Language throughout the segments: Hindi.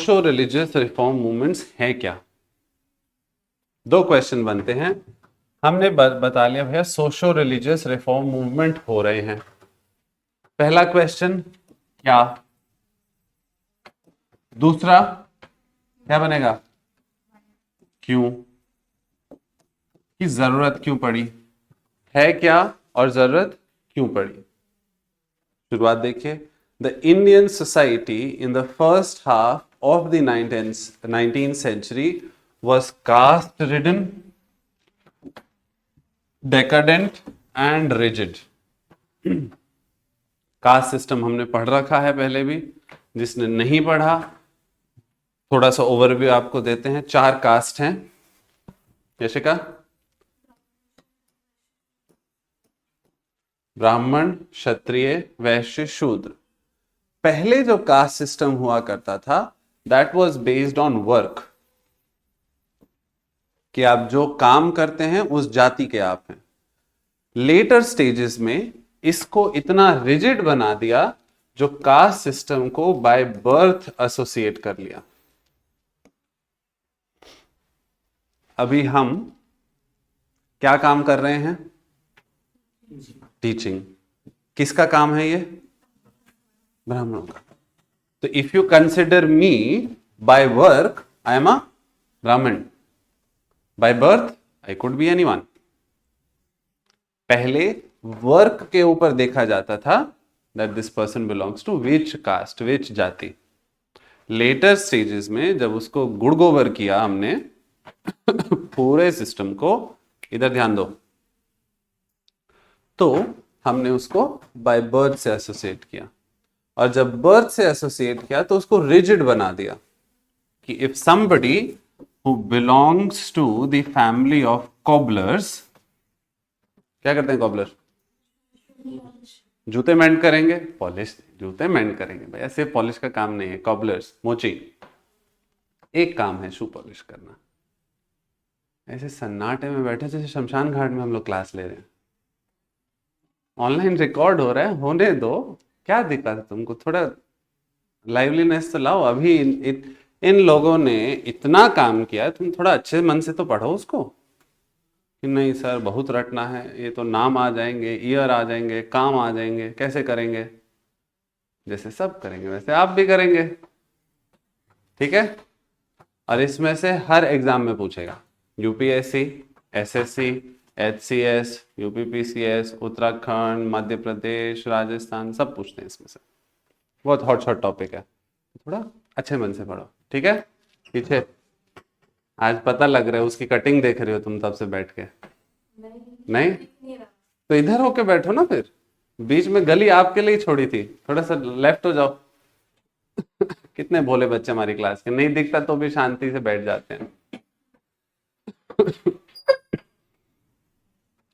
सोशो रिलीजियस रिफॉर्म मूवमेंट्स हैं क्या? दो क्वेश्चन बनते हैं। हमने बता लिया भैया सोशो रिलीजियस रिफॉर्म मूवमेंट हो रहे हैं। पहला क्वेश्चन क्या, दूसरा क्या बनेगा, क्यों, की जरूरत क्यों पड़ी, है क्या और जरूरत क्यों पड़ी। शुरुआत देखिए। The Indian society in the first half of the 19th century was caste ridden, decadent and rigid. Caste system हमने पढ़ रखा है पहले भी, जिसने नहीं पढ़ा थोड़ा सा ओवरव्यू आपको देते हैं। 4 कास्ट हैं, जैसे का ब्राह्मण, क्षत्रिय, वैश्य, शूद्र। पहले जो कास्ट सिस्टम हुआ करता था that was based on work, कि आप जो काम करते हैं उस जाति के आप हैं। लेटर स्टेजेस में इसको इतना रिजिड बना दिया, जो कास्ट सिस्टम को बाय बर्थ एसोसिएट कर लिया। अभी हम क्या काम कर रहे हैं? टीचिंग। किसका काम है ये? ब्राह्मणों का। तो if you consider me by work I am a Brahmin, by birth I could be anyone. पहले वर्क के ऊपर देखा जाता था that this person belongs to which caste, which जाति। लेटर स्टेजेस में जब उसको गुड़ गोबर किया हमने पूरे सिस्टम को, इधर ध्यान दो, तो हमने उसको बाय बर्थ से एसोसिएट किया। और जब बर्थ से एसोसिएट किया तो उसको रिजिड बना दिया कि if somebody who belongs to the family of cobblers, क्या करते हैं कॉबलर? जूते मेंड करेंगे, पॉलिश, जूते मेंड करेंगे भैया, सिर्फ पॉलिश का काम नहीं है। कॉबलर्स, मोची, एक काम है शू पॉलिश करना। ऐसे सन्नाटे में बैठे जैसे शमशान घाट में हम लोग क्लास ले रहे हैं। ऑनलाइन रिकॉर्ड हो रहा है, होने दो, क्या दिक्कत है तुमको? थोड़ा लाइवलीनेस तो लाओ। अभी इन लोगों ने इतना काम किया, तुम थोड़ा अच्छे मन से तो पढ़ो उसको। कि नहीं सर बहुत रटना है, ये तो नाम आ जाएंगे, ईयर आ जाएंगे, काम आ जाएंगे, कैसे करेंगे? जैसे सब करेंगे वैसे आप भी करेंगे, ठीक है? और इसमें से हर एग्जाम में पूछेगा, UPSC, SSC, HCS, UPPCS, Uttarakhand, Madhya Pradesh, Rajasthan, सब पूछते हैं इसमें से। बहुत हॉट शॉट टॉपिक है, थोड़ा अच्छे मन से पढ़ो, ठीक है? पीछे आज पता लग रहा है, उसकी कटिंग देख रहे हो तुम तब से बैठ के? नहीं तो इधर होके बैठो ना, फिर बीच में गली आपके लिए ही छोड़ी थी, थोड़ा सा लेफ्ट हो जाओ। कितने भोले बच्चे हमारी क्लास के, नहीं दिखता तो भी शांति से बैठ जाते हैं।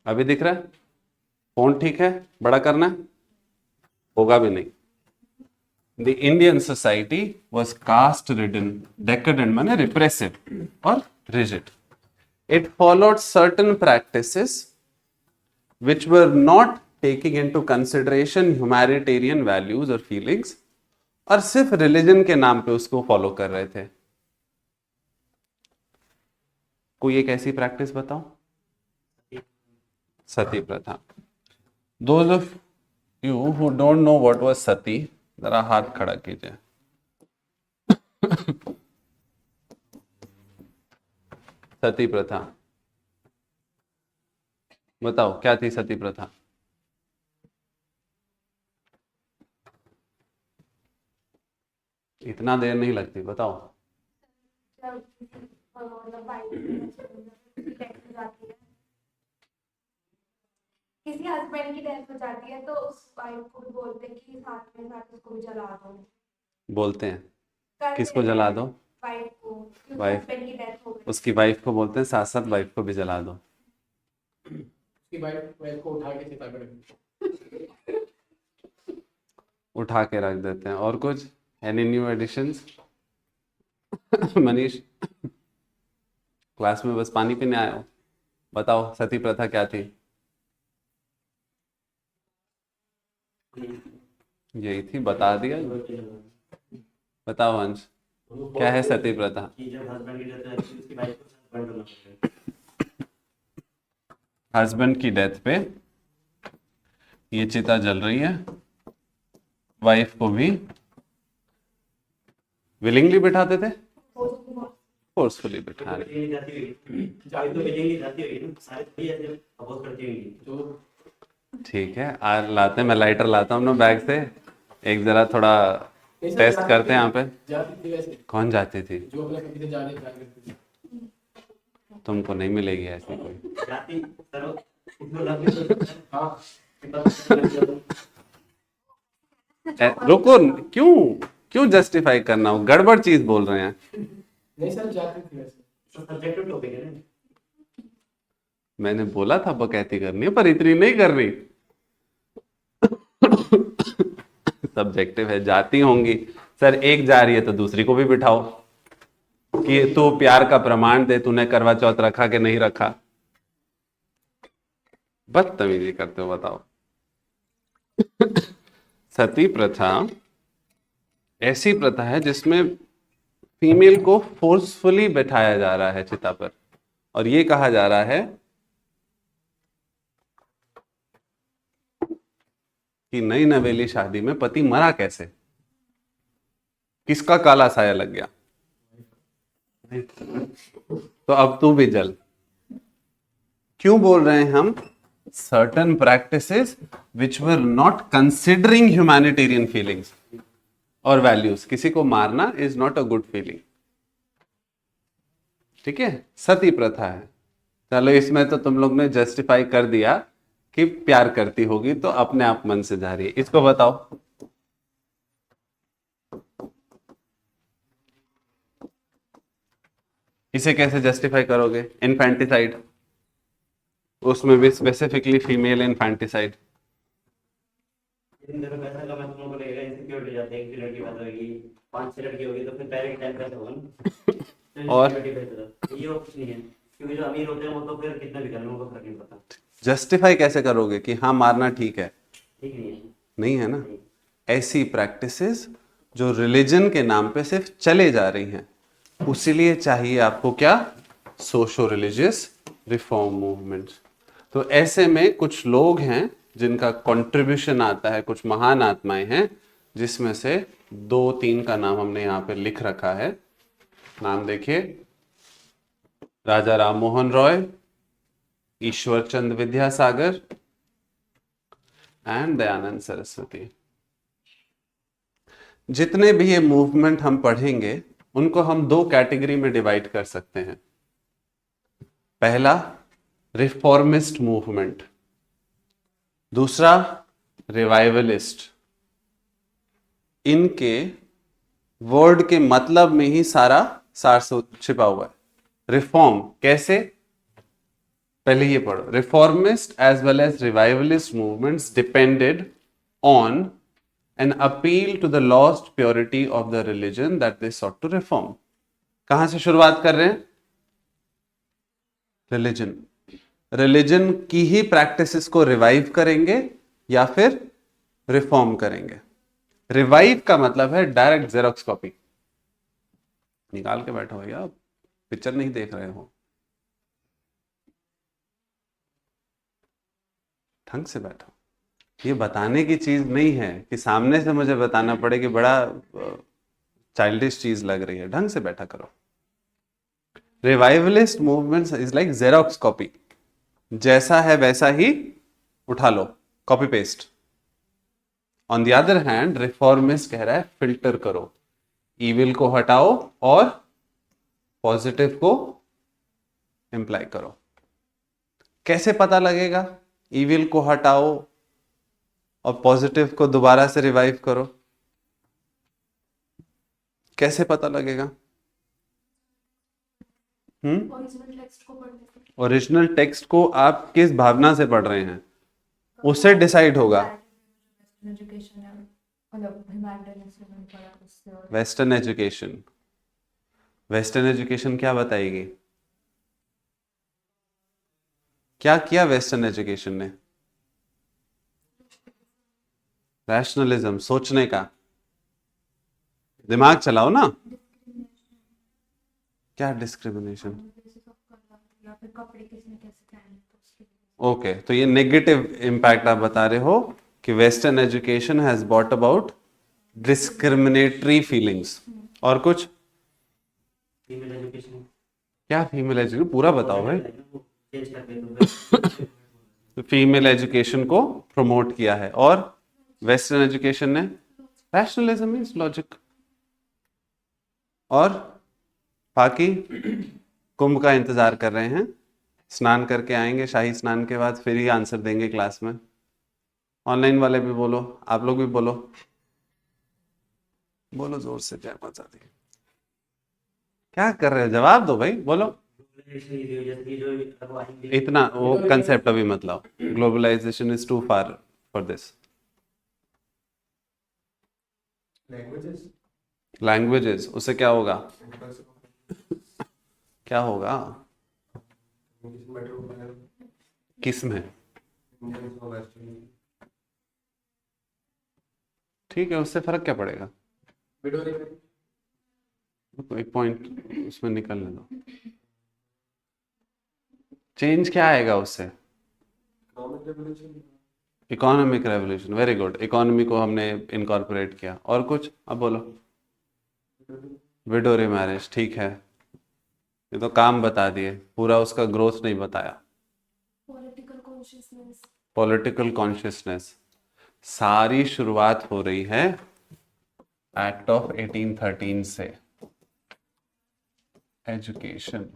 अभी दिख रहा है? फोन ठीक है? बड़ा करना है? होगा भी नहीं। The Indian society was caste ridden, decadent माने repressive और rigid. It followed certain practices which were not taking into consideration humanitarian values or feelings, और सिर्फ रिलीजन के नाम पे उसको फॉलो कर रहे थे। कोई एक ऐसी प्रैक्टिस बताओ। सती प्रथा। Those of you who don't know what was सती, जरा हाथ खड़ा कीजिए। सती प्रथा बताओ क्या थी सती प्रथा? इतना देर नहीं लगती, बताओ। किसी हस्बैंड की डेथ हो जाती है तो उस वाइफ को भी बोलते हैं कि साथ में साथ उसको भी जला दो। बोलते हैं करते किसको हैं जला दो? वाइफ को, क्योंकि वाइफ, हस्बैंड की डेथ हो गई। उसकी वाइफ को बोलते हैं, साथ साथ वाइफ को भी जला दो। उसकी वाइफ को उठा के चिता पे उठा के रख देते हैं। और कुछ any new additions? Manish class में बस पानी पीने आए हो? बताओ सती प्रथा क्या थी? यही थी, बता दिया। बताओ अंश। क्या है सती प्रथा? कि जब हस्बैंड की डेथ होती है उसकी वाइफ को हस्बैंड होना पड़ता हस्बैंड की डेथ पे ये चिता जल रही है, वाइफ को भी विलिंगली बिठाते थे, फोर्सफुली बिठा है। रहे। नहीं जाती हुई जाती तो नहीं जाती हुई ना, सारे थोड़ी ऐसे अपोज करती हुई जो ठीक है, आज लाते हैं, मैं लाइटर लाता हूँ अपने बैग से, एक जरा थोड़ा ऐसा टेस्ट जाती करते हैं थी- यहाँ पे। जाती थी वैसे, कौन जाती थी? जो अपने पति से जाने प्यार करती थी। तुमको नहीं मिलेगी ऐसी कोई। जाती सर इसको लग भी तो हाँ, कि पता लग गया रुको, क्यों क्यों जस्टिफाई करना हो, गड़बड़ चीज बोल रहे हैं। नहीं सर जाती थी वैसे। तो सब्जेक्टिव टॉपिक है ना। मैंने बोला था बकैती करनी है, पर इतनी नहीं करनी। सब्जेक्टिव है, जाती होंगी। सर एक जा रही है तो दूसरी को भी बिठाओ कि तू प्यार का प्रमाण दे, तूने करवा चौथ रखा कि नहीं रखा। बदतमीजी करते हो, बताओ। सती प्रथा ऐसी प्रथा है जिसमें फीमेल को फोर्सफुली बैठाया जा रहा है चिता पर, और ये कहा जा रहा है कि नई नवेली शादी में पति मरा कैसे, किसका काला साया लग गया। तो अब तू भी जल। क्यों बोल रहे हैं हम? Certain practices which were not considering humanitarian feelings और वैल्यूज। किसी को मारना is not a good feeling, ठीक है। सती प्रथा है, चलो इसमें तो तुम लोग ने जस्टिफाई कर दिया कि प्यार करती होगी तो अपने आप मन से जा रही है। इसको बताओ। इसे कैसे जस्टिफाई करोगे? इनफैंटिसाइड, उसमें भी स्पेसिफिकली फीमेल इनफैंटिसाइड। इन दोनों पैसा कमा तुम लोगों को लगेगा इनसिक्योरिटी जाते हैं, एक लड़की बात होगी, 5-6 लड़की होगी तो फिर पहले के टाइम पैसा होगा ना। और? ये और कुछ नहीं है, क्योंकि जो अमीर होते हैं वो तो फिर कितना भी कर लो उनको फर्क नहीं पड़ता। जस्टिफाई कैसे करोगे कि हाँ मारना ठीक है? ठीक नहीं है। नहीं है ना। ऐसी प्रैक्टिसेस जो रिलीजन के नाम पे सिर्फ चले जा रही हैं, उसीलिए चाहिए आपको क्या? Socio religious reform movement. तो ऐसे में कुछ लोग हैं जिनका कंट्रीब्यूशन आता है, कुछ महान आत्माएं हैं, जिसमें से 2-3 का नाम हमने यहाँ पे लिख रखा है। नाम देखिए, राजा राम मोहन रॉय, ईश्वर चंद विद्यासागर एंड दयानंद सरस्वती। जितने भी ये मूवमेंट हम पढ़ेंगे उनको हम 2 कैटेगरी में डिवाइड कर सकते हैं। पहला रिफॉर्मिस्ट मूवमेंट, दूसरा रिवाइवलिस्ट। इनके वर्ड के मतलब में ही सारा सार छिपा हुआ है। रिफॉर्म कैसे? पहले ये पढ़ो। Reformist as well as revivalist movements depended on an appeal to the lost purity of the religion that they sought to reform। कहां से शुरुआत कर रहे हैं? रिलीजन की ही प्रैक्टिसेस को रिवाइव करेंगे या फिर रिफॉर्म करेंगे। रिवाइव का मतलब है डायरेक्ट जेरोक्स कॉपी निकाल के बैठो भैया, पिक्चर नहीं देख रहे हो, ढंग से बैठो। ये बताने की चीज नहीं है कि सामने से मुझे बताना पड़े कि बड़ा चाइल्डिश चीज लग रही है। ढंग से बैठा करो। Revivalist movement is like xerox copy, जैसा है वैसा ही उठा लो, copy paste. On the other hand reformist कह रहा है फिल्टर करो, इविल को हटाओ और पॉजिटिव को इंप्लाई करो। कैसे पता लगेगा? इविल को हटाओ और पॉजिटिव को दोबारा से रिवाइव करो। कैसे पता लगेगा? ओरिजिनल टेक्स्ट को पढ़ने से। ओरिजिनल टेक्स्ट को आप किस भावना से पढ़ रहे हैं उससे डिसाइड होगा। एजुकेशन है, मतलब ह्यूमैनिटेरियन से मैंने पढ़ा उससे। और वेस्टर्न एजुकेशन, वेस्टर्न एजुकेशन क्या बताएगी? क्या किया वेस्टर्न एजुकेशन ने? रैशनलिज्म, सोचने का, दिमाग चलाओ ना। क्या डिस्क्रिमिनेशन? बेसिस ऑफ कलर या फिर कपड़े किसने कैसे पहने तो उसके ओके, तो ये नेगेटिव इम्पैक्ट आप बता रहे हो कि western education has bot about discriminatory feelings. और कुछ? फीमेल एजुकेशन क्या फीमेल एजुकेशन, पूरा बताओ भाई। चेंज करके तो फीमेल एजुकेशन को प्रमोट किया है, और वेस्टर्न एजुकेशन ने रैशनलिज्म मींस लॉजिक। और बाकी कुंभ का इंतजार कर रहे हैं, स्नान करके आएंगे, शाही स्नान के बाद फिर ही आंसर देंगे क्लास में। ऑनलाइन वाले भी बोलो, आप लोग भी बोलो, बोलो जोर से, जय माता दी। क्या कर रहे हो, जवाब दो भाई, बोलो। इतना वो कंसेप्ट अभी मत लाओ, globalisation is too far for this. Languages languages, उससे क्या होगा? क्या होगा? किस में? ठीक है, उससे फर्क क्या पड़ेगा? एक पॉइंट उसमें निकलने दो। चेंज क्या आएगा उससे? Economic revolution, very good, economy को हमने इनकॉर्पोरेट किया। और कुछ? अब बोलो। विडो मैरिज, ठीक है, ये तो काम बता दिए, पूरा उसका ग्रोथ नहीं बताया। पॉलिटिकल कॉन्शियसनेस, पॉलिटिकल कॉन्शियसनेस, सारी शुरुआत हो रही है एक्ट ऑफ 1813 से। एजुकेशन,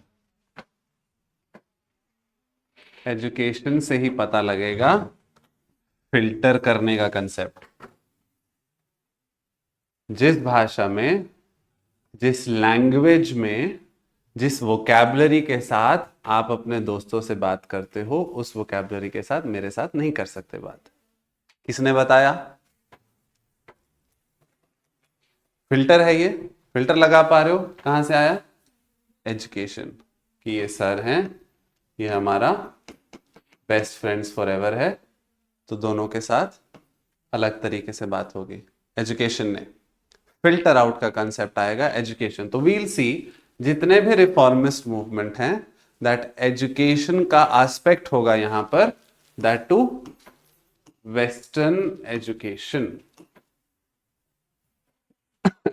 एजुकेशन से ही पता लगेगा फिल्टर करने का कंसेप्ट। जिस भाषा में, जिस लैंग्वेज में, जिस वोकैबुलरी के साथ आप अपने दोस्तों से बात करते हो, उस वोकैबुलरी के साथ मेरे साथ नहीं कर सकते बात। किसने बताया? फिल्टर है ये, फिल्टर लगा पा रहे हो? कहां से आया? एजुकेशन, कि ये सर हैं, ये हमारा बेस्ट फ्रेंड्स फॉरएवर है, तो दोनों के साथ अलग तरीके से बात होगी। एजुकेशन ने फिल्टर आउट का कंसेप्ट आएगा एजुकेशन। तो वील सी जितने भी रिफॉर्मिस्ट मूवमेंट हैं, दैट एजुकेशन का एस्पेक्ट होगा यहां पर, that to western education.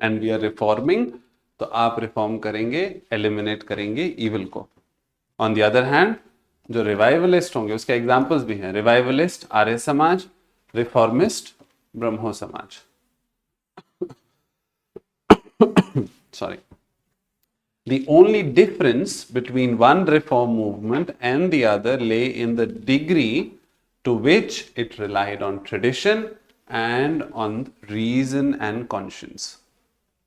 And we are reforming, तो आप रिफॉर्म करेंगे, एलिमिनेट करेंगे इविल को। ऑन द अदर हैंड, जो रिवाइवलिस्ट होंगे, उसके एग्जांपल्स भी हैं। रिवाइवलिस्ट आर्य समाज, रिफॉर्मिस्ट ब्रह्मो समाज। Sorry. The only difference between one reform movement and the other lay in the degree to which it relied on tradition and on reason and conscience.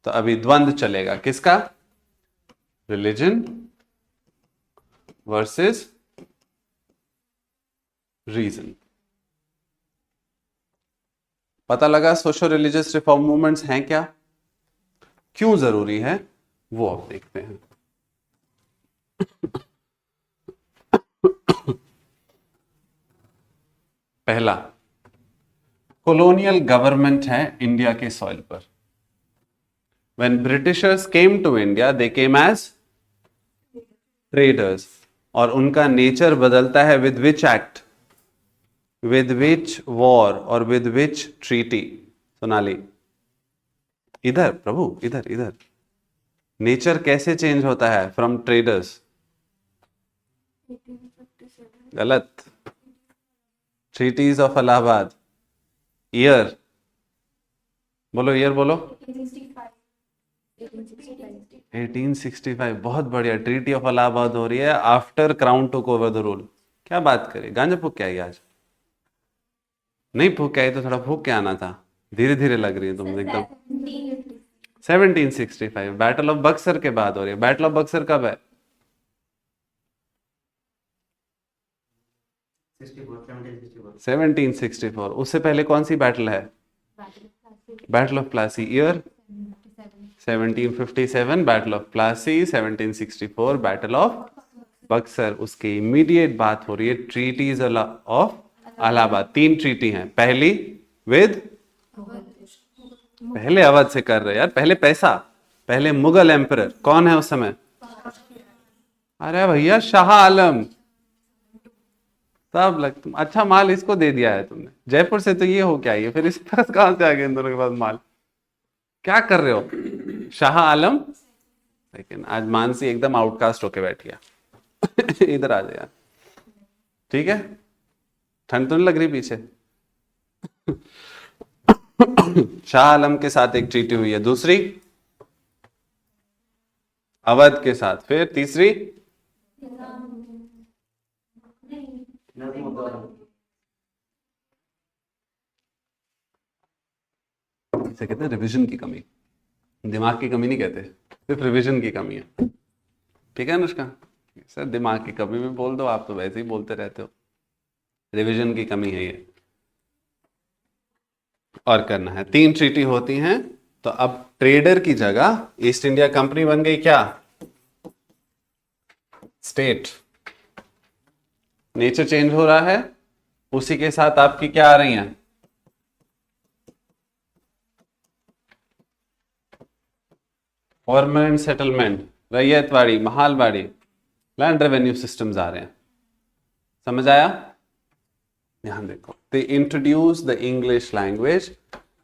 तो अभी द्वंद्व चलेगा, किसका? Religion versus reason. पता लगा सोशो रिलीजियस रिफॉर्म मूवमेंट्स हैं क्या, क्यों जरूरी है, वो आप देखते हैं। पहला, कॉलोनियल गवर्नमेंट है इंडिया के सॉइल पर। When Britishers came to India, they came as traders, और उनका नेचर बदलता है with which act, with which war और with which treaty? सोनाली, इधर प्रभु, इधर इधर, नेचर कैसे चेंज होता है फ्रॉम ट्रेडर्स? 1857, गलत। ट्रीटीज ऑफ इलाहाबाद, ईयर बोलो, ईयर बोलो। 1865, बहुत बढ़िया। ट्रीटी ऑफ इलाहाबाद हो रही है after crown took over the rule. क्या बात करें, गांजा फूक के आई आज? नहीं फूक के आई तो थोड़ा फूक के आना था, धीरे धीरे लग रही है तुम एकदम। 1765, बैटल ऑफ बक्सर के बाद हो रही है। बैटल ऑफ बक्सर कब है? 1764। उससे पहले कौन सी बैटल है? Battle of Plassey. Year 1757, battle of Plassey. 1764, battle of Buxar. उसके इमीडिएट बात हो रही है ट्रीटीज ऑफ इलाहाबाद। 3 ट्रीटी हैं। पहली विद, पहले अवध से कर रहे यार, पहले पैसा, पहले मुगल एम्परर कौन है उस समय? अरे भैया शाह आलम, सब लग तुम अच्छा माल इसको दे दिया है तुमने। जयपुर से तो ये हो क्या, ये फिर इस पास कहां से आ गए इन दोनों के पास माल? क्या कर रहे हो शाह आलम? लेकिन आज मानसी एकदम आउटकास्ट होके बैठी है। इधर आ जाए यार, ठीक है? ठंड तो नहीं लग रही पीछे? शाह आलम के साथ एक ट्रीटी हुई है, दूसरी अवध के साथ, फिर तीसरी इसे कहते हैं रिवीजन की कमी। दिमाग की कमी नहीं कहते, सिर्फ रिवीजन की कमी है। ठीक है अनुष्का? सर दिमाग की कमी में बोल दो, आप तो वैसे ही बोलते रहते हो। रिवीजन की कमी है ये, और करना है। 3 ट्रीटी होती हैं, तो अब ट्रेडर की जगह ईस्ट इंडिया कंपनी बन गई क्या? स्टेट। नेचर चेंज हो रहा है, उसी के साथ आपकी क्या आ रही हैं? Permanent settlement, Ryotwari, Mahalwari, land revenue systems आ रहे हैं। समझ आया? ध्यान देखो, they introduce the English language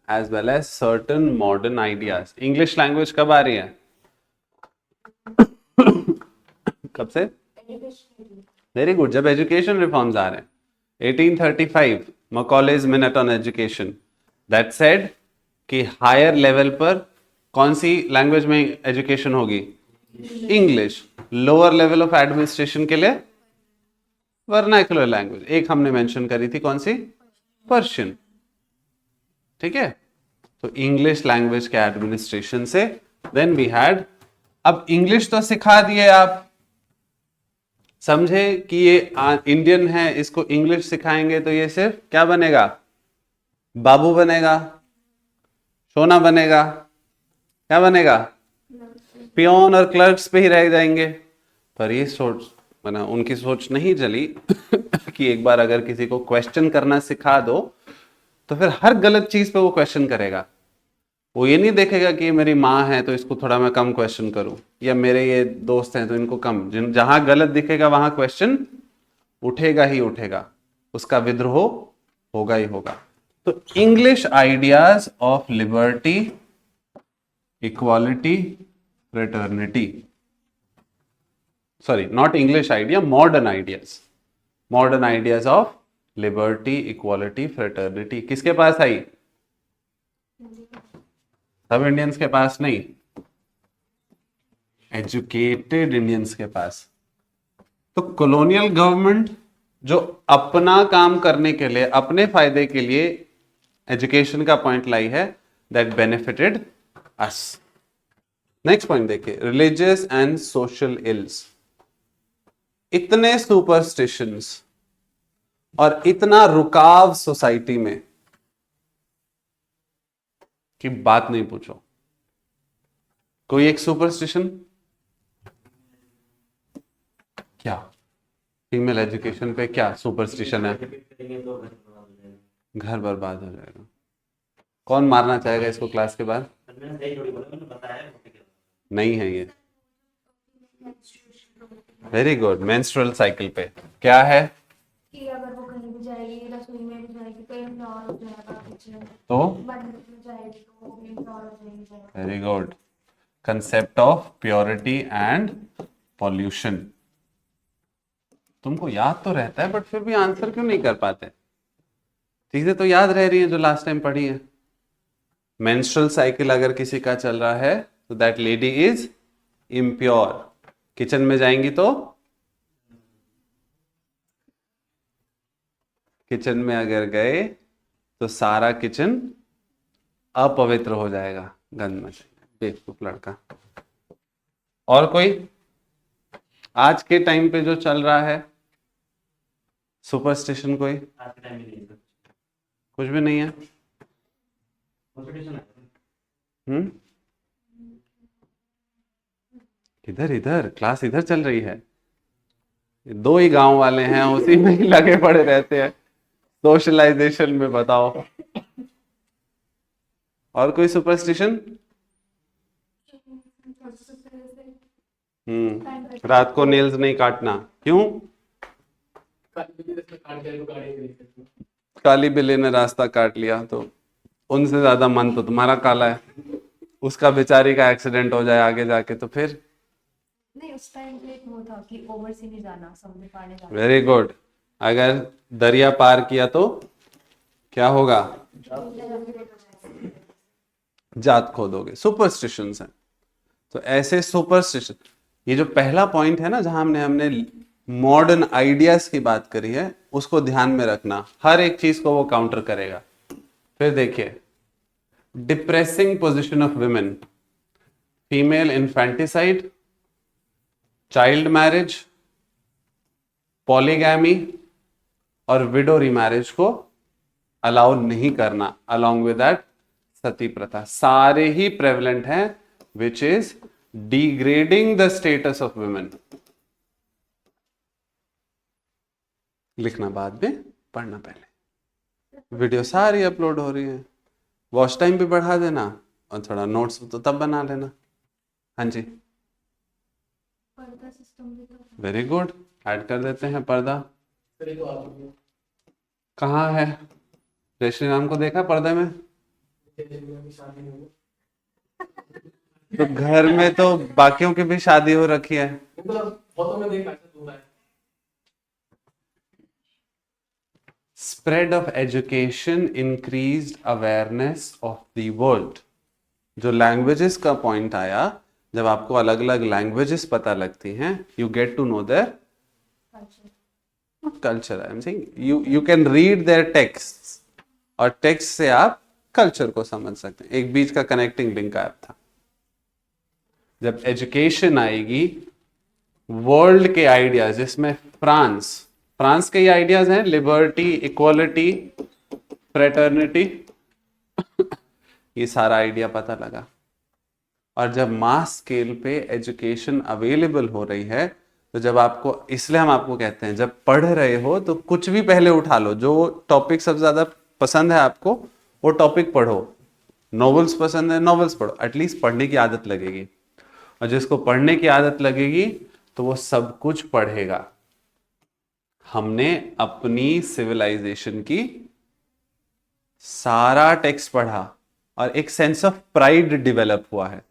as well as certain modern ideas. English language कब आ रही है? कब से? वेरी गुड, जब एजुकेशन रिफॉर्म्स आ रहे हैं। 1835 Macaulay's minute on education, that said कि हायर लेवल पर कौन सी लैंग्वेज में एजुकेशन होगी? English. Lower level of administration के लिए वर्नाक्युलर लैंग्वेज। एक हमने मेंशन करी थी, कौन सी? पर्शियन। ठीक है, तो इंग्लिश लैंग्वेज के एडमिनिस्ट्रेशन से देन वी हैड, अब इंग्लिश तो सिखा दिए आप, समझे कि ये इंडियन है, इसको इंग्लिश सिखाएंगे तो ये सिर्फ क्या बनेगा? बाबू बनेगा, सोना बनेगा, क्या बनेगा? पियोन और क्लर्क्स पे ही रह जाएंगे। पर ये सोच बना, उनकी सोच नहीं चली कि एक बार अगर किसी को क्वेश्चन करना सिखा दो तो फिर हर गलत चीज पे वो क्वेश्चन करेगा। वो ये नहीं देखेगा कि मेरी माँ है तो इसको थोड़ा मैं कम क्वेश्चन करूं, या मेरे ये दोस्त हैं तो इनको कम। जहां गलत दिखेगा वहां क्वेश्चन उठेगा ही उठेगा, उसका विद्रोह होगा ही होगा। तो English ideas of liberty, equality, fraternity, sorry not English idea, modern ideas, modern ideas of liberty, equality, fraternity किसके पास आई? सब इंडियंस के पास नहीं, एजुकेटेड इंडियंस के पास। तो कॉलोनियल गवर्नमेंट जो अपना काम करने के लिए, अपने फायदे के लिए एजुकेशन का पॉइंट लाई है, that benefited us. Next point देखिए, रिलीजियस एंड सोशल इल्स। इतने सुपरस्टिशंस और इतना रुकाव सोसाइटी में कि बात नहीं पूछो। कोई एक सुपरस्टिशन, क्या फीमेल एजुकेशन पे क्या सुपरस्टिशन है? घर बर्बाद हो जाएगा। कौन मारना चाहेगा इसको क्लास के बाद? नहीं है ये। वेरी गुड, मेंस्ट्रुअल साइकिल पे क्या है? कि अगर वो कहीं भी जाएगी, रसोई में भी जाएगी तो इम्प्योर हो जाएगा, किचन तो बाथरूम में जाएगी तो वो भी इम्प्योर हो जाएगी। Very good, concept of purity and pollution. तुमको याद तो रहता है बट फिर भी आंसर क्यों नहीं कर पाते? चीजें तो याद रह रही हैं जो लास्ट टाइम पढ़ी है। मेंस्ट्रुअल साइकिल अगर किसी का चल रहा है तो that lady is impure. Kitchen में जाएंगी तो, किचन में अगर गए तो सारा किचन अपवित्र हो जाएगा, गंद में। बेवकूफ लड़का। और कोई आज के टाइम पे जो चल रहा है सुपरस्टिशन, कोई? आज के टाइम में नहीं है, कुछ भी नहीं है। कॉम्पिटिशन है। इधर इधर क्लास इधर चल रही है, 2 ही गांव वाले हैं, उसी में ही लगे पड़े रहते हैं सोशलाइजेशन में। बताओ और कोई सुपरस्टिशन? रात को नेल्स नहीं काटना, क्यों? काली बिल्ली ने रास्ता काट लिया तो उनसे ज्यादा मन तो तुम्हारा काला है, उसका बेचारी का एक्सीडेंट हो जाए आगे जाके तो फिर। नहीं, उस टाइम पे एक वो था कि ओवर से नहीं जाना, समुद्र पार नहीं जाना। Very good. अगर दरिया पार किया तो क्या होगा? जात खो दोगे। सुपरस्टिशंस हैं। तो ऐसे सुपरस्टिशन, ये जो पहला पॉइंट है ना जहां हमने मॉडर्न आइडियाज की बात करी है, उसको ध्यान में रखना, हर एक चीज को वो काउंटर करेगा। फिर देखिए, depressing position of women, female infanticide, child marriage, polygamy और विडो रीमैरिज को अलाउ नहीं करना, अलोंग विद दैट सती प्रथा, सारे ही प्रेवलेंट हैं, which is degrading the status of women. लिखना बाद में, पढ़ना पहले। वीडियो सारी अपलोड हो रही है, वॉच टाइम भी बढ़ा देना और थोड़ा नोट्स तो तब बना लेना। हाँ जी, पर्दा सिस्टम भी तो वेरी गुड, ऐड कर देते हैं पर्दा। सर ये तो आप लोग कहाँ है? जय श्री राम को देखा पर्दे में? की शादी में हो। तो घर में तो बाकियों की भी शादी हो रखी है। मतलब फोटो में देखा ऐसा दूर है। Spread of education, increased awareness of the world. जो लैंग्वेजेस का पॉइंट आया, जब आपको अलग अलग लैंग्वेजेस पता लगती हैं, you get to know their culture. I am saying you can read their text, और टेक्स्ट से आप कल्चर को समझ सकते हैं। एक बीच का कनेक्टिंग लिंक ऐप था। जब एजुकेशन आएगी, वर्ल्ड के आइडियाज, जिसमें फ्रांस के ये आइडियाज हैं, लिबर्टी, इक्वालिटी, फ्रेटर्निटी, ये सारा आइडिया पता लगा। और जब मास स्केल पे एजुकेशन अवेलेबल हो रही है, तो जब आपको, इसलिए हम आपको कहते हैं जब पढ़ रहे हो तो कुछ भी पहले उठा लो, जो टॉपिक सबसे ज्यादा पसंद है आपको वो टॉपिक पढ़ो। नॉवेल्स पसंद है, नॉवेल्स पढ़ो, एटलीस्ट पढ़ने की आदत लगेगी। और जिसको पढ़ने की आदत लगेगी तो वो सब कुछ पढ़ेगा। हमने अपनी सिविलाइजेशन की सारा टेक्स्ट पढ़ा और एक सेंस ऑफ प्राइड डेवलप हुआ है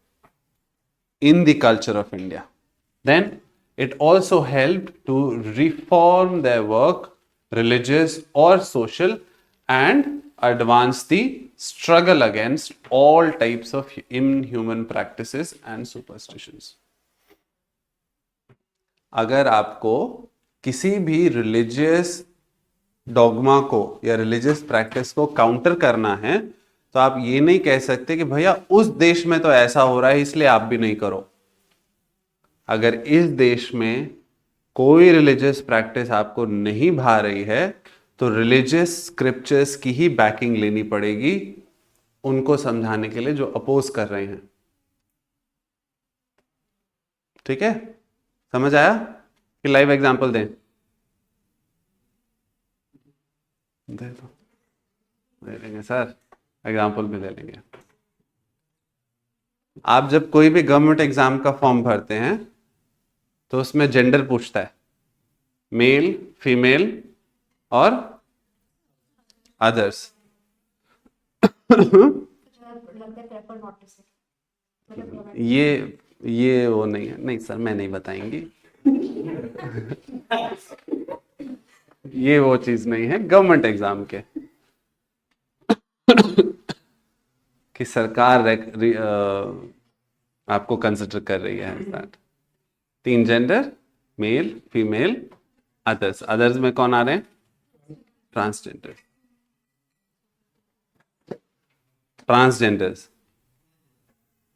in the culture of India. Then it also helped to reform their work, religious or social, and advance the struggle against all types of inhuman practices and superstitions. अगर आपको किसी भी रिलीजियस डॉगमा को या रिलीजियस प्रैक्टिस को काउंटर करना है, तो आप ये नहीं कह सकते कि भैया उस देश में तो ऐसा हो रहा है इसलिए आप भी नहीं करो। अगर इस देश में कोई रिलीजियस प्रैक्टिस आपको नहीं भा रही है, तो रिलीजियस स्क्रिप्चर्स की ही बैकिंग लेनी पड़ेगी उनको समझाने के लिए जो अपोज कर रहे हैं। ठीक है, समझ आया? कि लाइव एग्जांपल दें? दे दो, दे लेंगे सर, एग्जाम्पल भी ले लेंगे। आप जब कोई भी गवर्नमेंट एग्जाम का फॉर्म भरते हैं तो उसमें जेंडर पूछता है, मेल, फीमेल और अदर्स। लगता है पेपर नोटिस मतलब ये वो नहीं है, नहीं सर मैं नहीं बताएंगी। ये वो चीज नहीं है गवर्नमेंट एग्जाम के कि सरकार आपको कंसिडर कर रही है। 3 gender, male, female, others. Others में कौन आ रहे हैं? ट्रांसजेंडर्स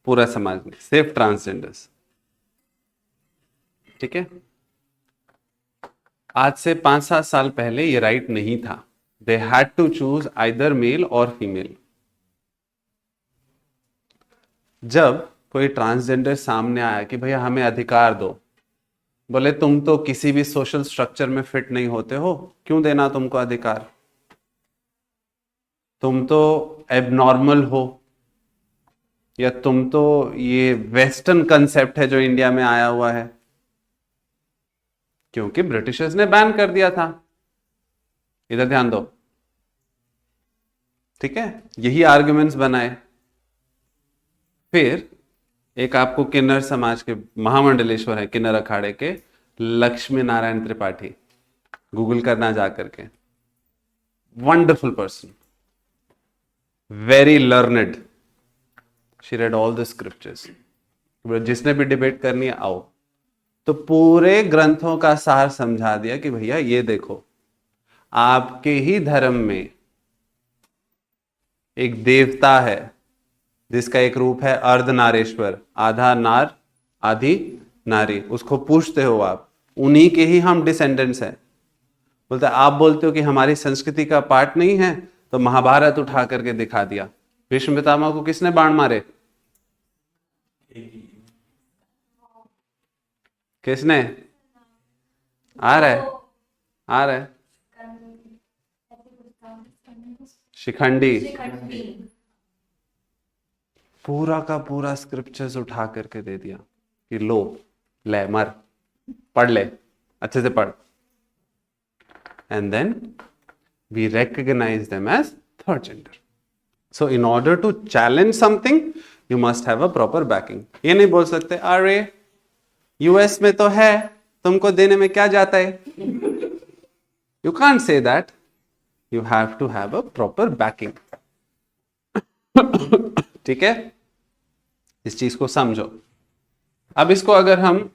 पूरा समाज में, सिर्फ ट्रांसजेंडर्स। ठीक है, आज से 5-7 साल पहले ये राइट नहीं था। They had to choose either male और फीमेल। जब कोई ट्रांसजेंडर सामने आया कि भैया हमें अधिकार दो, बोले तुम तो किसी भी सोशल स्ट्रक्चर में फिट नहीं होते हो, क्यों देना तुमको अधिकार? तुम तो एबनॉर्मल हो, या तुम तो ये वेस्टर्न कंसेप्ट है जो इंडिया में आया हुआ है, क्योंकि ब्रिटिशर्स ने बैन कर दिया था। इधर ध्यान दो, ठीक है, यही आर्गुमेंट्स बनाए। फिर एक आपको किन्नर समाज के महामंडलेश्वर है, किन्नर अखाड़े के लक्ष्मी नारायण त्रिपाठी, गूगल करना जा करके, wonderful person, very learned, she read all the scriptures. जिसने भी डिबेट करनी है आओ, तो पूरे ग्रंथों का सार समझा दिया कि भैया ये देखो, आपके ही धर्म में एक देवता है जिसका एक रूप है अर्धनारेश्वर, आधा नार आधी नारी, उसको पूछते हो आप, उन्हीं के ही हम डिसेंडेंट्स हैं। बोलते आप बोलते हो कि हमारी संस्कृति का पार्ट नहीं है, तो महाभारत उठा करके दिखा दिया। भीष्म पितामह को किसने बाण मारे? किसने? आ रहा है, आ रहा है, शिखंडी। शिखंडी। पूरा का पूरा स्क्रिप्चर्स उठा करके दे दिया कि लो, ले, मर, पढ़ ले, अच्छे से पढ़। And then we recognize them as third gender. So in order to challenge something, you must have a proper backing. ये नहीं बोल सकते अरे यूएस में तो है, तुमको देने में क्या जाता है। You can't say that. You have to have a proper backing. ठीक है, इस चीज को समझो। अब इसको अगर हम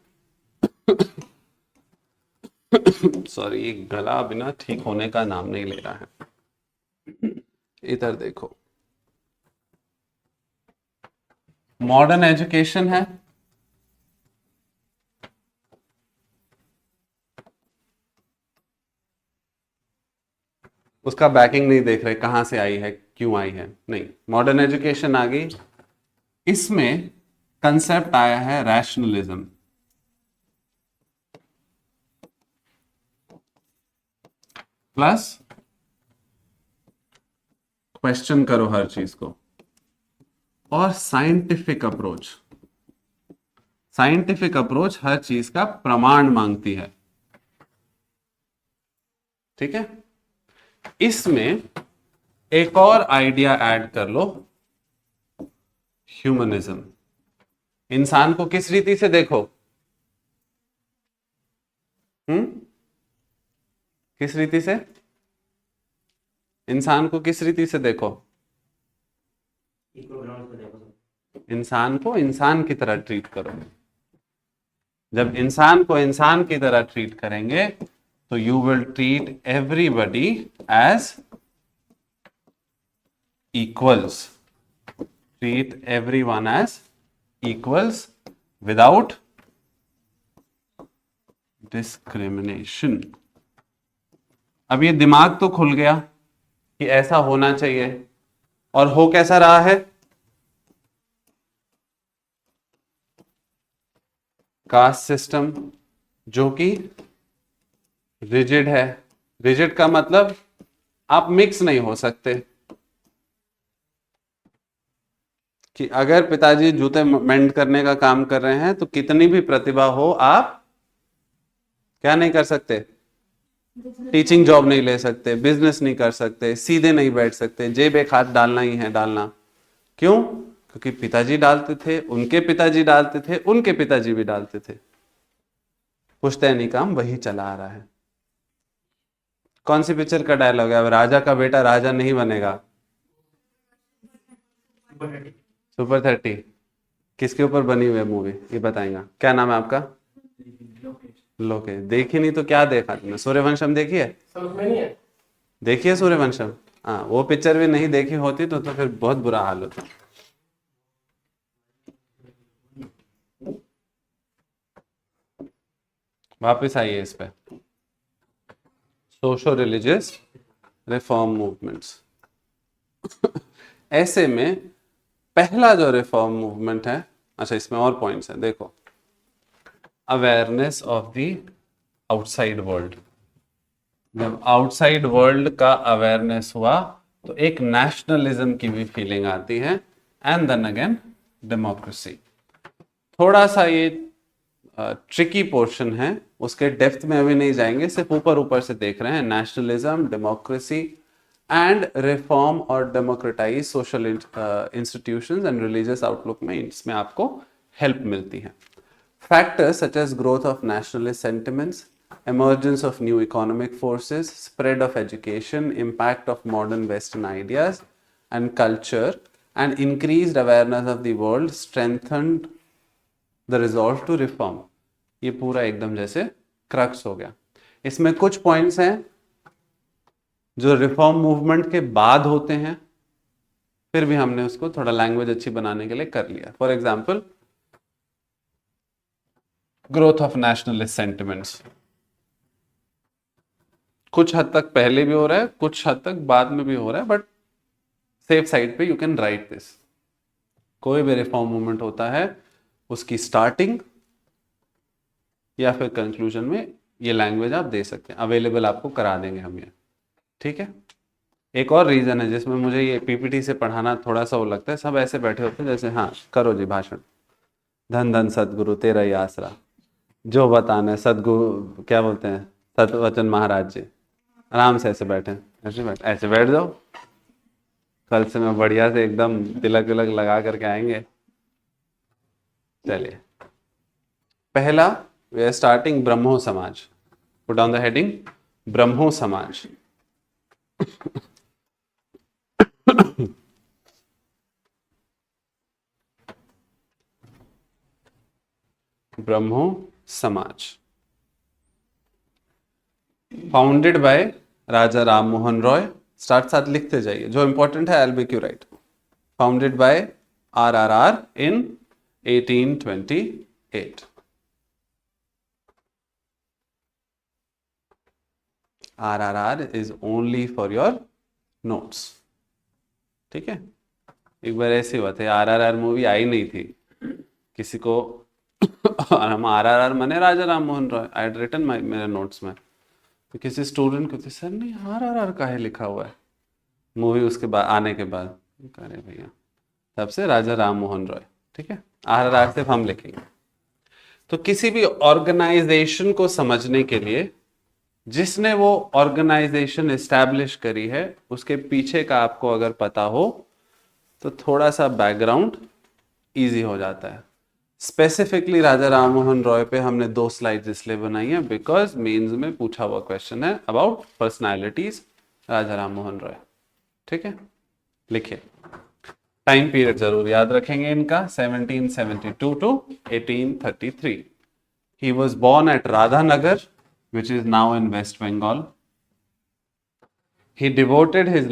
सॉरी, ये गला बिना ठीक होने का नाम नहीं ले रहा है। इधर देखो, मॉडर्न एजुकेशन है, उसका बैकिंग नहीं देख रहे कहां से आई है, क्यों आई है, नहीं, मॉडर्न एजुकेशन आ गई। इसमें कंसेप्ट आया है रैशनलिज्म, प्लस क्वेश्चन करो हर चीज को, और साइंटिफिक अप्रोच। साइंटिफिक अप्रोच हर चीज का प्रमाण मांगती है, ठीक है। इसमें एक और आइडिया ऐड कर लो, ह्यूमनिज्म। इंसान को किस रीति से देखो, किस रीति से, इंसान को किस रीति से देखो, इको ग्राउंड पे देखो। इंसान को इंसान की तरह ट्रीट करो। जब इंसान को इंसान की तरह ट्रीट करेंगे तो you will treat everybody as equals, treat everyone as equals without discrimination. अब ये दिमाग तो खुल गया कि ऐसा होना चाहिए, और हो कैसा रहा है, कास्ट सिस्टम जो कि रिजिड है। रिजिड का मतलब आप मिक्स नहीं हो सकते, कि अगर पिताजी जूते मेंड करने का काम कर रहे हैं तो कितनी भी प्रतिभा हो आप क्या नहीं कर सकते, टीचिंग जॉब नहीं ले सकते, बिजनेस नहीं कर सकते, सीधे नहीं बैठ सकते, जेब एक हाथ डालना ही है डालना। क्यों? क्योंकि पिताजी डालते थे, उनके पिताजी डालते थे, उनके पिताजी भी डालते थे, पुश्तैनी काम वही चला आ रहा है। कौन सी पिक्चर का डायलॉग है, अब राजा का बेटा राजा नहीं बनेगा? सुपर 30 किसके ऊपर बनी हुई है मूवी, ये बताएगा। क्या नाम है आपका? लोकेश। देखी नहीं तो क्या देखा तुमने? सूर्यवंशम देखी है? समझ में नहीं है। देखिए सूर्यवंशम, हाँ, वो पिक्चर भी नहीं देखी होती तो फिर बहुत बुरा हाल होता। वापस आइए इस पे, सोशो रिलीजियस रिफॉर्म मूवमेंट्स। ऐसे में पहला जो रिफॉर्म मूवमेंट है, अच्छा इसमें और पॉइंट्स हैं, देखो, awareness of the outside world. जब आउटसाइड वर्ल्ड का अवेयरनेस हुआ तो एक नेशनलिज्म की भी फीलिंग आती है, एंड देन अगेन डेमोक्रेसी। थोड़ा सा ये ट्रिकी पोर्शन है, उसके डेप्थ में अभी नहीं जाएंगे, सिर्फ ऊपर ऊपर से देख रहे हैं। नेशनलिज्म, डेमोक्रेसी एंड रिफॉर्म और democratise social institutions and religious outlook में इसमें आपको हेल्प मिलती है। Factors such as growth of nationalist sentiments, emergence of new economic forces, spread of education, impact of modern Western ideas and culture, and increased awareness of the world strengthened the resolve to reform। ये पूरा एकदम जैसे क्रक्स हो गया। इसमें कुछ पॉइंट्स हैं जो रिफॉर्म मूवमेंट के बाद होते हैं, फिर भी हमने उसको थोड़ा लैंग्वेज अच्छी बनाने के लिए कर लिया। For example, growth of nationalist sentiments कुछ हद तक पहले भी हो रहा है, कुछ हद तक बाद में भी हो रहा है, बट सेफ साइड पे यू कैन राइट दिस। कोई भी रिफॉर्म मूवमेंट होता है, उसकी स्टार्टिंग या फिर कंक्लूजन में ये लैंग्वेज आप दे सकते हैं, अवेलेबल आपको करा देंगे हम ये, ठीक है। एक और रीजन है जिसमें मुझे ये पीपीटी से पढ़ाना थोड़ा सा वो लगता है, सब ऐसे बैठे होते हैं जैसे हाँ करो जी भाषण, धन धन सदगुरु तेरा ही आसरा, जो बताना है सदगुरु क्या बोलते हैं, सतवचन महाराज जी, आराम से ऐसे बैठे, ऐसे बैठ जाओ। कल से मैं बढ़िया से एकदम तिलक विलक लगा करके आएंगे। चलिए, पहला वी आर स्टार्टिंग ब्रह्मो समाज। पुट डाउन द हेडिंग ब्रह्मो समाज। ब्रह्मो समाज founded by Raja Ram Mohan Roy. Start साथ लिखते जाइए, जो इंपॉर्टेंट है I will make you right. Founded by RRR in 1828। RRR is only for your notes, ठीक है। एक बार ऐसी बात है, RRR मूवी आई नहीं थी किसी को और हम RRR माने Raja Ram Mohan Roy, I had written मेरे नोट्स में, तो किसी स्टूडेंट को सर नहीं RRR का है लिखा हुआ है मूवी उसके बाद आने के बाद, अरे भैया तब से राजा राम मोहन रॉय, ठीक है। RRR सिर्फ हम लिखेंगे। तो किसी भी ऑर्गेनाइजेशन को समझने के लिए जिसने वो ऑर्गेनाइजेशन एस्टैब्लिश करी है उसके पीछे का आपको अगर पता हो तो थोड़ा सा बैकग्राउंड इजी हो जाता है। स्पेसिफिकली राजा राम मोहन रॉय पे हमने 2 स्लाइड्स इसलिए बनाई है बिकॉज मेंस में पूछा हुआ क्वेश्चन है अबाउट पर्सनालिटीज राजा राम मोहन रॉय, ठीक है। लिखिए, टाइम पीरियड जरूर याद रखेंगे इनका, 1772 to 1833। He was born at Radhanagar, which is now in West Bengal. He devoted his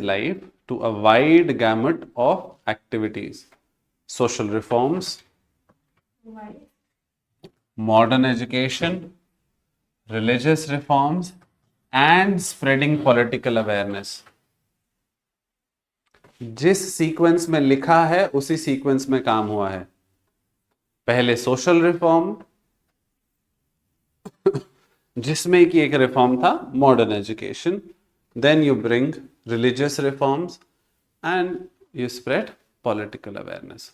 life to a wide gamut of activities: social reforms, modern education, religious reforms, and spreading political awareness। जिस सीक्वेंस में लिखा है उसी सीक्वेंस में काम हुआ है। पहले सोशल रिफॉर्म, जिसमें कि एक रिफॉर्म था modern education, then you bring religious reforms and you spread political awareness।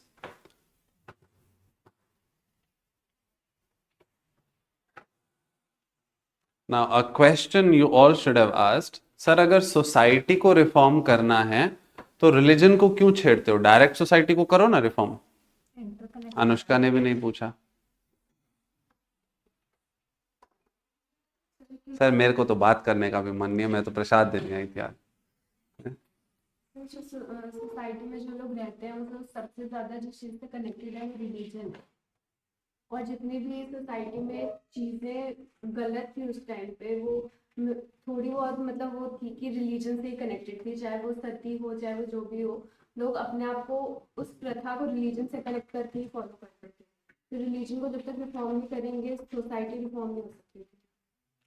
Now a question you all should have asked, sir अगर सोसाइटी को रिफॉर्म करना है तो रिलीजन को क्यों छेड़ते हो, डायरेक्ट सोसाइटी को करो ना रिफॉर्म। अनुष्का ने भी नहीं पूछा। सर मेरे को तो बात करने का भी मन नहीं है, मैं तो प्रसाद देने आई थी यार। सोसाइटी में जो लोग रहते हैं वो सबसे ज्यादा जिस चीज से कनेक्टेड है वो रिलीजन है। और जितनी भी सोसाइटी में चीजें गलत थी उस टाइम पे वो थोड़ी बहुत मतलब वो थी कि रिलीजन से ही कनेक्टेड थी, चाहे वो सती हो चाहे वो जो भी हो, लोग अपने आप को उस प्रथा को रिलीजन से कनेक्ट करके ही फॉलो करते थे। तो रिलीजन को जब तक रिफॉर्म नहीं करेंगे सोसाइटी रिफॉर्म नहीं हो सकती थी।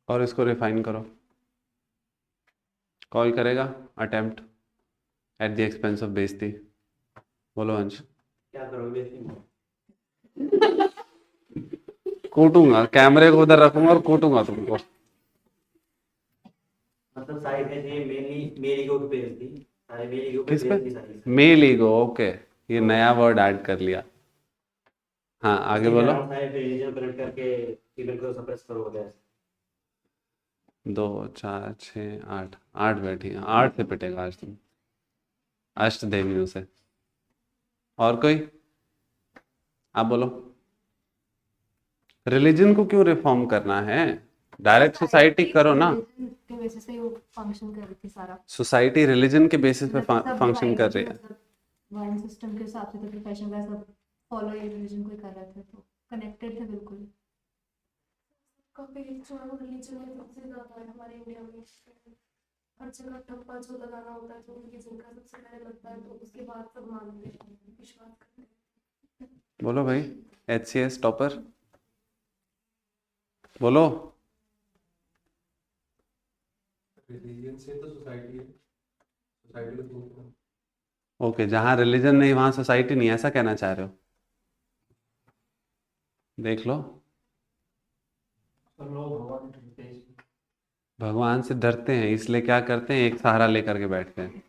और इसको रिफाइन करो, कॉल करेगा attempt at the expense of बेइज्जती। बोलो अंश। क्या करोगे इसमें? कूटूंगा, कैमरे को उधर रखूंगा और कूटूंगा तुमको। मतलब सारी चीजें मेनली मेरी को बेइज्जती अरे मेरी ईगो पे किस पे? बेइज्जती सारी। मेल ईगो, ओके, ये नया वर्ड ऐड कर लिया। हाँ आगे बोलो। रिलीजन कनेक्ट करके फीमेल को सप्रेस करोगे। 2 4 6 8, 8 बैठी हैं, 8 से पिटेगा आज तुम, अष्ट देवियों से। और कोई? आप बोलो। रिलीजन को क्यों रिफॉर्म करना है? डायरेक्ट सोसाइटी करो ना। Religion के बेसिस पे वो फंक्शन कर रही थी सारा। सोसाइटी रिलीजन के बेसिस पे मतलब सब फंक्शन कर रही है। डिवाइन सिस्टम के हिसाब से तो प्रोफेशन का सब फॉलो ये रिलीजन को ही कर रहे थे, तो कनेक्टेड थे बिल्कुल। काफी जो है वो रिलीजन में सबसे ज्यादा है हमारे इंडिया में। हर जगह ठप्पा जो लगाना होता है जो रिलीजन का सबसे पहले लगता है, तो उसके बाद सब मानते हैं, विश्वास करते हैं। बोलो भाई, HCS टॉपर बोलो। रिलीजन से तो सोसाइटी है, सोसाइटी को think करो। ओके, जहाँ रिलीजन नहीं वहाँ सोसाइटी नहीं, ऐसा कहना चाह रहे हो? देख लो, सब लोग भगवान के ढूंढते हैं। भगवान से डरते हैं, इसलिए क्या करते हैं, एक सहारा लेकर के बैठते हैं।